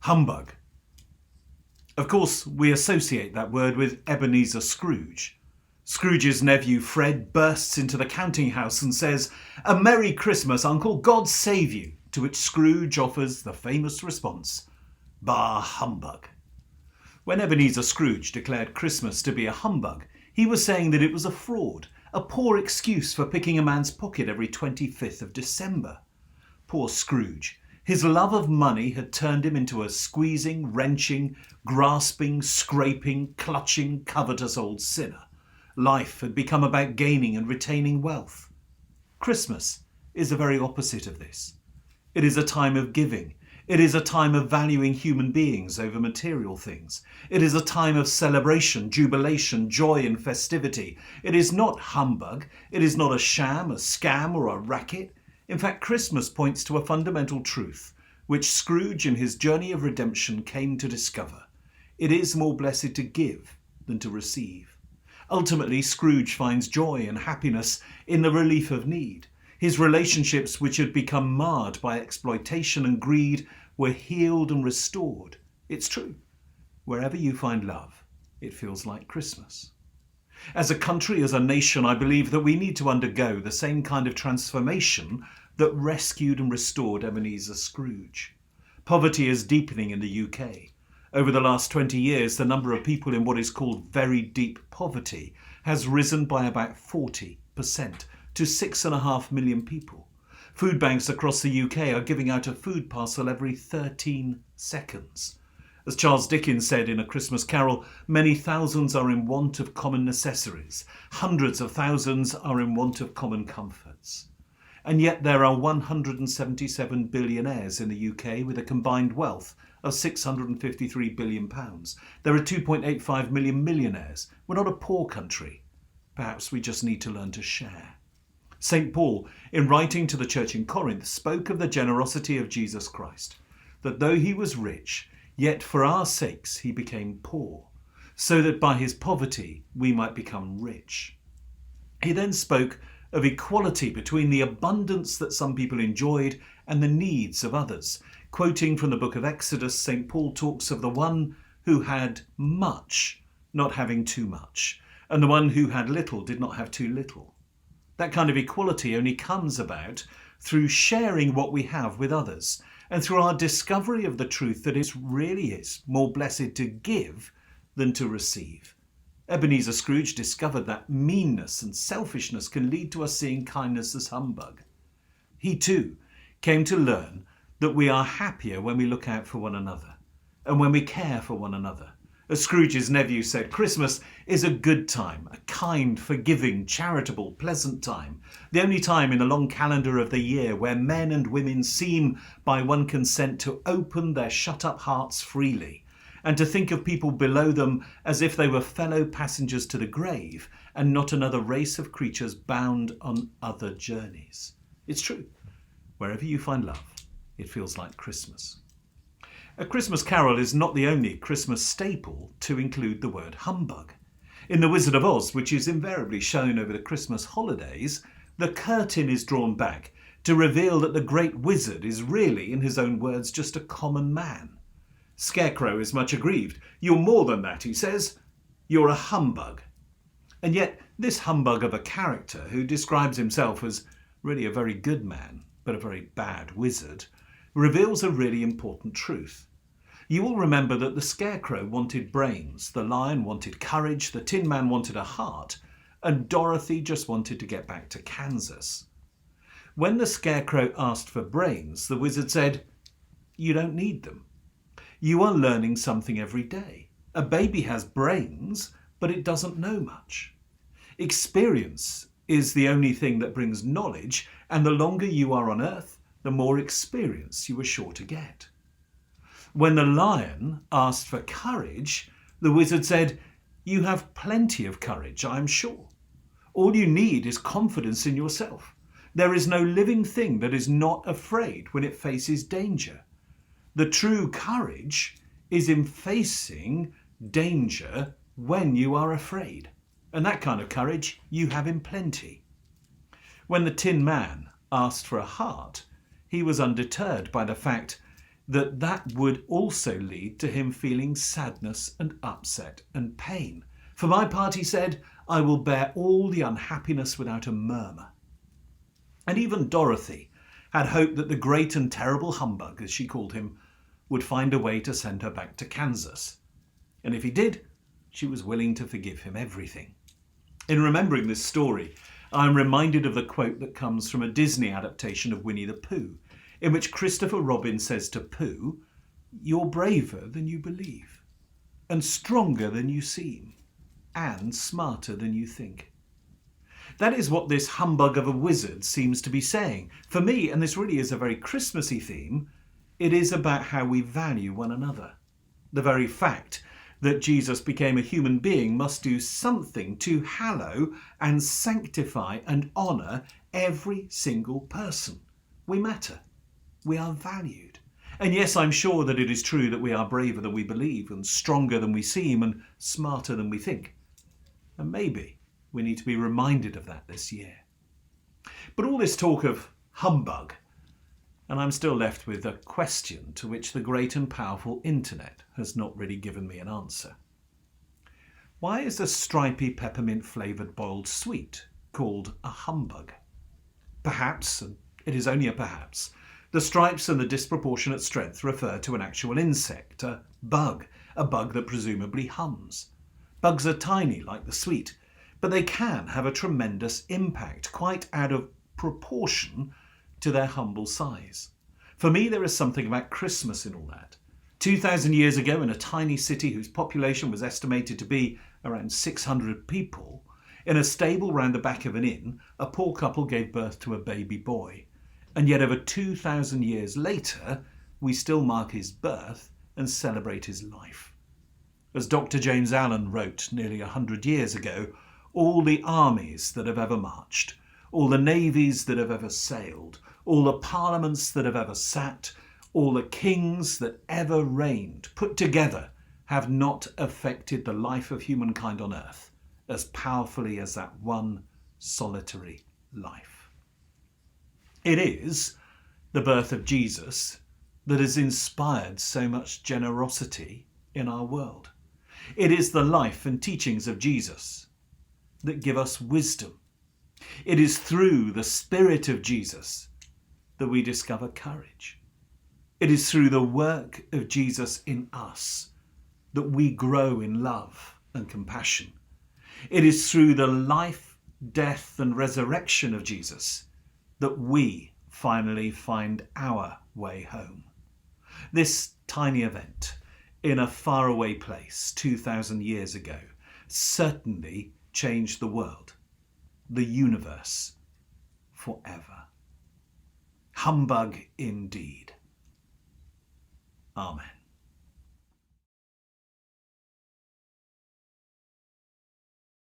Humbug. Of course, we associate that word with Ebenezer Scrooge. Scrooge's nephew Fred bursts into the counting house and says, "A Merry Christmas, Uncle, God save you," to which Scrooge offers the famous response, "Bah, humbug." When Ebenezer Scrooge declared Christmas to be a humbug, he was saying that it was a fraud, a poor excuse for picking a man's pocket every 25th of December. Poor Scrooge. His love of money had turned him into a squeezing, wrenching, grasping, scraping, clutching, covetous old sinner. Life had become about gaining and retaining wealth. Christmas is the very opposite of this. It is a time of giving. It is a time of valuing human beings over material things. It is a time of celebration, jubilation, joy and festivity. It is not humbug. It is not a sham, a scam or a racket. In fact, Christmas points to a fundamental truth, which Scrooge in his journey of redemption came to discover. It is more blessed to give than to receive. Ultimately, Scrooge finds joy and happiness in the relief of need. His relationships, which had become marred by exploitation and greed, were healed and restored. It's true. Wherever you find love, it feels like Christmas. As a country, as a nation, I believe that we need to undergo the same kind of transformation that rescued and restored Ebenezer Scrooge. Poverty is deepening in the UK. Over the last 20 years, the number of people in what is called very deep poverty has risen by about 40% to 6.5 million people. Food banks across the UK are giving out a food parcel every 13 seconds. As Charles Dickens said in A Christmas Carol, many thousands are in want of common necessaries. Hundreds of thousands are in want of common comforts. And yet there are 177 billionaires in the UK with a combined wealth of £653 billion. There are 2.85 million millionaires. We're not a poor country. Perhaps we just need to learn to share. St. Paul, in writing to the church in Corinth, spoke of the generosity of Jesus Christ, that though he was rich, yet for our sakes he became poor, so that by his poverty we might become rich. He then spoke of equality between the abundance that some people enjoyed and the needs of others. Quoting from the book of Exodus, St. Paul talks of the one who had much not having too much, and the one who had little did not have too little. That kind of equality only comes about through sharing what we have with others, and through our discovery of the truth that it really is more blessed to give than to receive. Ebenezer Scrooge discovered that meanness and selfishness can lead to us seeing kindness as humbug. He too came to learn that we are happier when we look out for one another and when we care for one another. As Scrooge's nephew said, Christmas is a good time, a kind, forgiving, charitable, pleasant time. The only time in the long calendar of the year where men and women seem, by one consent, to open their shut-up hearts freely and to think of people below them as if they were fellow passengers to the grave and not another race of creatures bound on other journeys. It's true. Wherever you find love, it feels like Christmas. A Christmas Carol is not the only Christmas staple to include the word humbug. In The Wizard of Oz, which is invariably shown over the Christmas holidays, the curtain is drawn back to reveal that the great wizard is really, in his own words, just a common man. Scarecrow is much aggrieved. "You're more than that," he says. "You're a humbug." And yet this humbug of a character, who describes himself as really a very good man, but a very bad wizard, reveals a really important truth. You will remember that the Scarecrow wanted brains, the Lion wanted courage, the Tin Man wanted a heart, and Dorothy just wanted to get back to Kansas. When the Scarecrow asked for brains, the wizard said, "You don't need them. You are learning something every day. A baby has brains, but it doesn't know much. Experience is the only thing that brings knowledge, and the longer you are on Earth, the more experience you are sure to get." When the Lion asked for courage, the wizard said, "You have plenty of courage, I am sure. All you need is confidence in yourself. There is no living thing that is not afraid when it faces danger. The true courage is in facing danger when you are afraid. And that kind of courage you have in plenty." When the Tin Man asked for a heart, he was undeterred by the fact that would also lead to him feeling sadness and upset and pain. For my part, he said, I will bear all the unhappiness without a murmur. And even Dorothy had hoped that the great and terrible humbug, as she called him, would find a way to send her back to Kansas. And if he did, she was willing to forgive him everything. In remembering this story, I am reminded of the quote that comes from a Disney adaptation of Winnie the Pooh, in which Christopher Robin says to Pooh, "You're braver than you believe, and stronger than you seem, and smarter than you think." That is what this humbug of a wizard seems to be saying. For me, and this really is a very Christmassy theme, it is about how we value one another. The very fact that Jesus became a human being must do something to hallow and sanctify and honour every single person. We matter. We are valued. And yes, I'm sure that it is true that we are braver than we believe, and stronger than we seem, and smarter than we think. And maybe we need to be reminded of that this year. But all this talk of humbug, and I'm still left with a question to which the great and powerful internet has not really given me an answer. Why is a stripy peppermint flavoured boiled sweet called a humbug? Perhaps, and it is only a perhaps, the stripes and the disproportionate strength refer to an actual insect, a bug that presumably hums. Bugs are tiny like the sweet, but they can have a tremendous impact, quite out of proportion to their humble size. For me, there is something about Christmas in all that. 2,000 years ago, in a tiny city whose population was estimated to be around 600 people, in a stable round the back of an inn, a poor couple gave birth to a baby boy. And yet over 2,000 years later, we still mark his birth and celebrate his life. As Dr. James Allen wrote nearly 100 years ago, all the armies that have ever marched, all the navies that have ever sailed, all the parliaments that have ever sat, all the kings that ever reigned, put together, have not affected the life of humankind on earth as powerfully as that one solitary life. It is the birth of Jesus that has inspired so much generosity in our world. It is the life and teachings of Jesus that give us wisdom. It is through the Spirit of Jesus that we discover courage. It is through the work of Jesus in us that we grow in love and compassion. It is through the life, death and resurrection of Jesus that we finally find our way home. This tiny event in a faraway place 2,000 years ago certainly changed the world, the universe, forever. Humbug indeed. Amen.